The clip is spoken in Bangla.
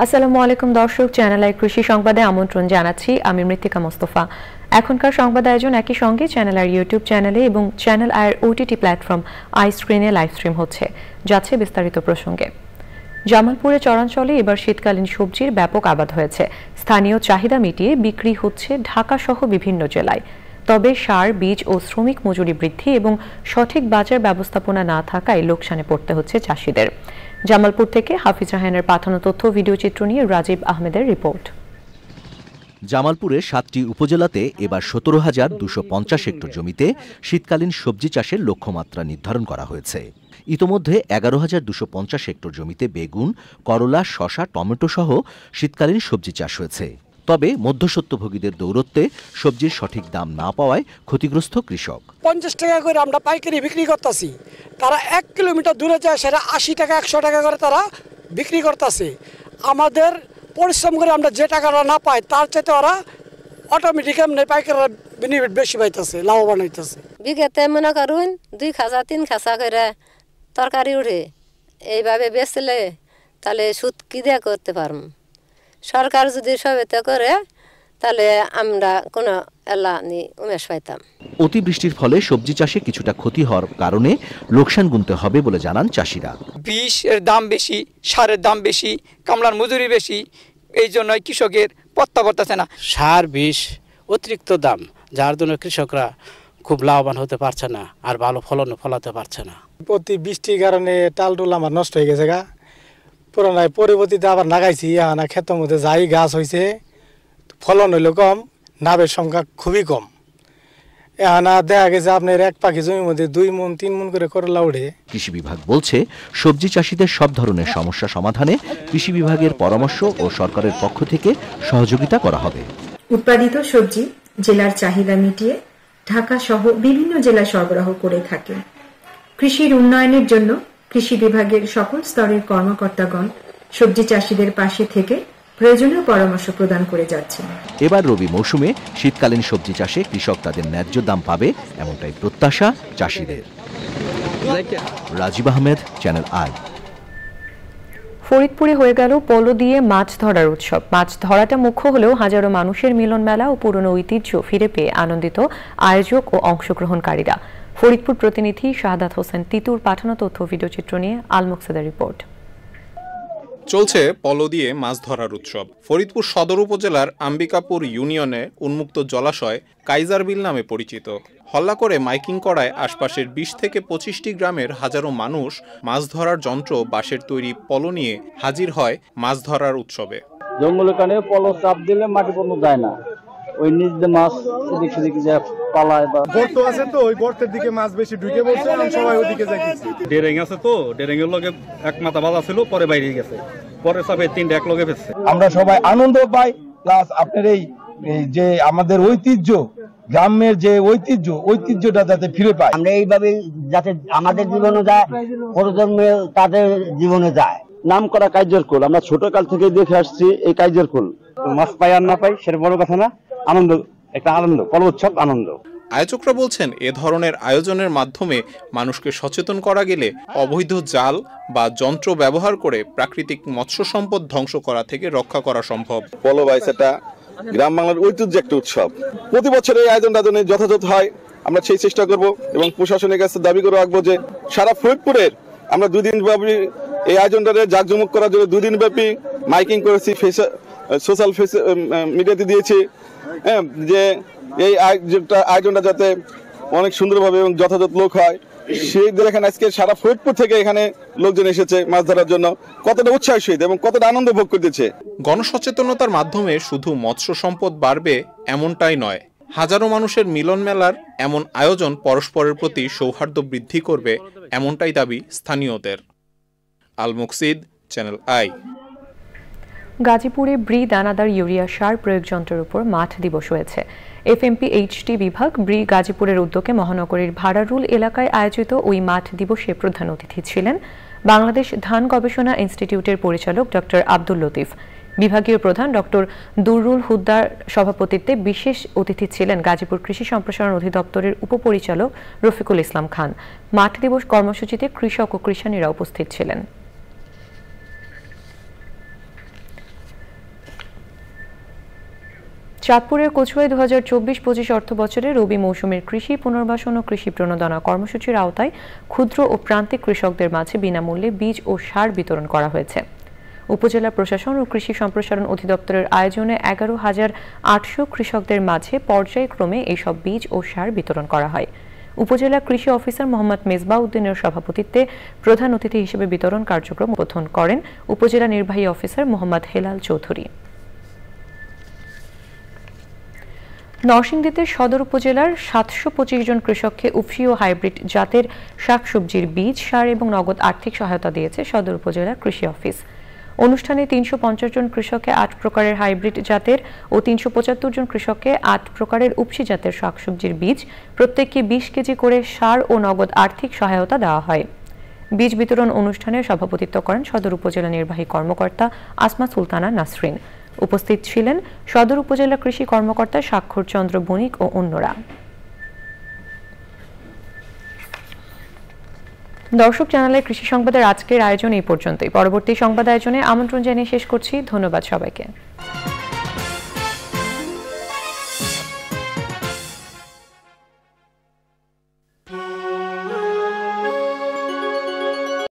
আসসালামু আলাইকুম দর্শক, চ্যানেল আই কৃষি সংবাদে আমন্ত্রণ জানাচ্ছি। আমি মৃত্তিকা মোস্তফা। এখনকার সংবাদ আয়োজন একই সঙ্গে চ্যানেল আই ইউটিউব চ্যানেলে এবং চ্যানেল আইয়ের ওটিটি প্ল্যাটফর্ম আই স্ক্রিনে লাইভ স্ট্রিম হচ্ছে। যাচ্ছে বিস্তারিত প্রসঙ্গে। জামালপুরে চরাঞ্চলে এবার শীতকালীন সবজির ব্যাপক আবাদ হয়েছে। স্থানীয় চাহিদা মিটিয়ে বিক্রি হচ্ছে ঢাকা সহ বিভিন্ন জেলায়। তবে সার, বীজ ও শ্রমিক মজুরি বৃদ্ধি এবং সঠিক বাজার ব্যবস্থাপনা না থাকায় লোকসানে পড়তে হচ্ছে চাষিদের। জামালপুর থেকে হাফিজ রাহানের পাঠানো তথ্য ভিডিও চিত্র নিয়ে রাজীব আহমেদের রিপোর্ট। জামালপুরে ৭টি উপজেলাতে এবার ১৭,২৫০ হেক্টর জমিতে শীতকালীন সবজি চাষের লক্ষ্যমাত্রা নির্ধারণ করা হয়েছে। ইতোমধ্যে ১১,২৫০ হেক্টর জমিতে বেগুন, করলা, শসা, টমেটো সহ শীতকালীন সবজি চাষ হয়েছে। তবে মধ্যস্বত্বভোগীদের দৌরত্বে সবজির সঠিক দাম না পাওয়ায় ক্ষতিগ্রস্ত কৃষক। ৫০ টাকা করে আমরা পাইকারি বিক্রি করতেছি, তারা ১ কিলোমিটার দূরে যায় সেটা ৮০ টাকা ১০০ টাকা করে তারা বিক্রি করতেছে। আমাদের পরিশ্রম করে আমরা যে টাকাটা না পাই তার চাইতে ওরা অটোমেটিক এমনি পাইকাররা বেনিফিট বেশি পাইতেছে, লাভবান হইতেছে। বিঘাতে মনে করুন ২ খাঁচা ৩ খাঁচা করে তরকারি উঠে, এইভাবে বেচলে তাহলে সুদ কি দিয়ে করতে পারব? সরকার যদি সহায়তা করে তাহলে আমরা কোনো উমেশ পাইতাম। অতিবৃষ্টির ফলে সবজি চাষে কিছুটা ক্ষতি হওয়ার কারণে লোকসান গুনতে হবে বলে জানান চাষিরা। বিষের দাম বেশি, সারের দাম বেশি, কামলার মজুরি বেশি, এই জন্য কৃষকের পত্তা পড়তেছে না। সার, বিষ অতিরিক্ত দাম, যার জন্য কৃষকরা খুব লাভবান হতে পারছে না, আর ভালো ফলনও ফলাতে পারছে না। প্রতি বৃষ্টির কারণে টালটুল আমার নষ্ট হয়ে গেছে গা, পুরোনায় পরবর্তীতে আবার লাগাইছি, না ক্ষেতের মধ্যে যাই গাছ হয়েছে, ফলন হইল কম, নাবের সংখ্যা খুবই কম। এখানে দেখা গেছে আপনার এক পাখি জমির মধ্যে ২ মণ ৩ মণ করে করলা ওঠে। কৃষি বিভাগ বলছে সবজি চাষিদের সব ধরনের সমস্যা সমাধানে কৃষি বিভাগের পরামর্শ ও সরকারের পক্ষ থেকে সহযোগিতা করা হবে। উৎপাদিত সবজি জেলার চাহিদা মিটিয়ে ঢাকা সহ বিভিন্ন জেলায় সরবরাহ করে থাকে। কৃষির উন্নয়নের জন্য কৃষি বিভাগের সকল স্তরের কর্মকর্তাগণ সবজি চাষিদের পাশে থেকে প্রয়োজনীয় পরামর্শ প্রদান করে যাচ্ছে। এবার রবি মৌসুমে শীতকালীন সবজি চাষে কৃষক তাদের ন্যায্য দাম পাবে, এমনটাই প্রত্যাশা চাষিদের। Rajib Ahmed, channel I. ফরিদপুরে হয়ে গেল পলো দিয়ে মাছ ধরার উৎসব। মাছ ধরাটা মুখ্য হলেও হাজারো মানুষের মিলন মেলা ও পুরনো ঐতিহ্য ফিরে পেয়ে আনন্দিত আয়োজক ও অংশগ্রহণকারীরা। ফরিদপুর প্রতিনিধি শাহাদাত হোসেন তিতুর পাঠানো তথ্য ভিডিও চিত্র নিয়ে আল মুকসেদার রিপোর্ট। চলছে পলো দিয়ে মাছ ধরার উৎসব। ফরিদপুর সদর উপজেলার আম্বিকাপুর ইউনিয়নে উন্মুক্ত জলাশয় কাইজার বিল নামে পরিচিত। হল্লা করে মাইকিং করায় আশপাশের ২০ থেকে ২৫টি গ্রামের হাজারো মানুষ মাছ ধরার যন্ত্র, বাঁশের তৈরি পলো নিয়ে হাজির হয় মাছ ধরার উৎসবে। জঙ্গলের কানে পলো চাপ দিলে মাটি পর্যন্ত যায় না, ওই নিচ দিয়ে মাছ এদিক সেদিক যায় পালায়। বা গর্ত আছে তো, ওই গর্তের দিকে মাছ বেশি ঢুকে পড়ছে, সবাই ওদিকে যাইতেছে। ডেরেং আছে তো, ডেরেং এর লগে এক মাথা বাঁধা ছিল, পরে বাইরে গেছে, পরে সবাই ৩টা এক লগে ফেলছে। আমরা সবাই আনন্দ পাই, প্লাস আপনার এই যে আমাদের ঐতিহ্য, গ্রামের যে ঐতিহ্যটা যাতে ফিরে পায়, আমরা এইভাবে যাতে আমাদের জীবনে যায়, প্রজন্মে তাদের জীবনে যায়। নাম করা কাইজার খোল আমরা ছোটকাল থেকে দেখে আসছি। এই কাইজার খোল মাছ পাই আর না পাই সেটা বড় কথা না, আনন্দ, একটা আনন্দ, পলো উৎসব আনন্দ। আয়োজকরা বলছেন, এ ধরনের আয়োজনের মাধ্যমে মানুষকে সচেতন করা গেলে অবৈধ জাল বা যন্ত্র ব্যবহার করে প্রাকৃতিক মৎস্য সম্পদ ধ্বংস করা থেকে রক্ষা করা সম্ভব। পলো বাইসাটা গ্রাম বাংলার ঐতিহ্য একটা উৎসব। প্রতি বছর এই আয়োজনটা যেন যথাযথ হয় আমরা সেই চেষ্টা করব এবং প্রশাসনের কাছে দাবি করে রাখবো যে সারা ফরিদপুরের আমরা 2 দিন ব্যাপী এই আয়োজনটাকে জাঁকজমক করার জন্য 2 দিন ব্যাপী মাইকিং করেছি, সোশ্যাল মিডিয়াতে দিয়েছি, যে এই আয়োজনটা যাতে অনেক সুন্দরভাবে এবং যথাযথ লোক হয়। সেই দেখেন আজকে সারা ফরিদপুর থেকে এখানে লোকজন এসেছে মাছ ধরার জন্য, কতটা উৎসাহের সহিত এবং কতটা আনন্দ ভোগ করতেছে। গণসচেতনতার মাধ্যমে শুধু মৎস্য সম্পদ বাড়বে এমনটাই নয়, হাজারো মানুষের মিলন মেলার এমন আয়োজন পরস্পরের প্রতি সৌহার্দ্য বৃদ্ধি করবে, এমনটাই দাবি স্থানীয়দের। আল মুকসিদ, চ্যানেল আই। গাজীপুরে ব্রি দানাদার ইউরিয়া সার প্রয়োগ যন্ত্রের উপর মাঠ দিবস হয়েছে। FMPHT বিভাগ ব্রি গাজীপুরের উদ্যোগে মহানগরীর ভাড়ারুল এলাকায় আয়োজিত ওই মাঠ দিবসে প্রধান অতিথি ছিলেন বাংলাদেশ ধান গবেষণা ইনস্টিটিউটের পরিচালক ডক্টর আব্দুল লতিফ। বিভাগীয় প্রধান ডক্টর দুরুল হুদ্দার সভাপতিত্বে বিশেষ অতিথি ছিলেন গাজীপুর কৃষি সম্প্রসারণ অধিদপ্তরের উপপরিচালক রফিকুল ইসলাম খান। মাঠ দিবস কর্মসূচিতে কৃষক ও কৃষানীরা উপস্থিত ছিলেন। চাঁদপুরের কচুয়ায় 2024-25 অর্থ বছরে রবি মৌসুমের কৃষি পুনর্বাসন ও কৃষি প্রণোদনা কর্মসূচির আওতায় ক্ষুদ্র ও প্রান্তিক কৃষকদের মাঝে বিনামূল্যে বীজ ও সার বিতরণ করা হয়েছে। উপজেলা প্রশাসন ও কৃষি সম্প্রসারণ অধিদপ্তরের আয়োজনে 11,800 কৃষকদের মাঝে পর্যায়ক্রমে এইসব বীজ ও সার বিতরণ করা হয়। উপজেলা কৃষি অফিসার মোহাম্মদ মেজবাহ উদ্দিনের সভাপতিত্বে প্রধান অতিথি হিসেবে বিতরণ কার্যক্রম উদ্বোধন করেন উপজেলা নির্বাহী অফিসার মোহাম্মদ হেলাল চৌধুরী। নরসিংদীতে সদর উপজেলার 725 জন কৃষককে উফশী ও হাইব্রিড জাতের শাকসবজির বীজ, সার এবং নগদ আর্থিক সহায়তা দিয়েছে সদর উপজেলা কৃষি অফিস। অনুষ্ঠানে 350 জন কৃষককে 8 প্রকারের হাইব্রিড জাতের ও 375 জন কৃষককে 8 প্রকারের উফশী জাতের শাকসবজির বীজ, প্রত্যেককে 20 কেজি করে সার ও নগদ আর্থিক সহায়তা দেওয়া হয়। বীজ বিতরণ অনুষ্ঠানে সভাপতিত্ব করেন সদর উপজেলা নির্বাহী কর্মকর্তা আসমা সুলতানা নাসরিন। উপস্থিত ছিলেন সদর উপজেলা কৃষি কর্মকর্তা স্বাক্ষর চন্দ্র বণিক ও অন্যরা। দর্শক, চ্যানেলের কৃষি সংবাদের আজকের আয়োজন এই পর্যন্তই। পরবর্তী সংবাদ আয়োজনে আমন্ত্রণ জানিয়ে শেষ করছি। ধন্যবাদ সবাইকে।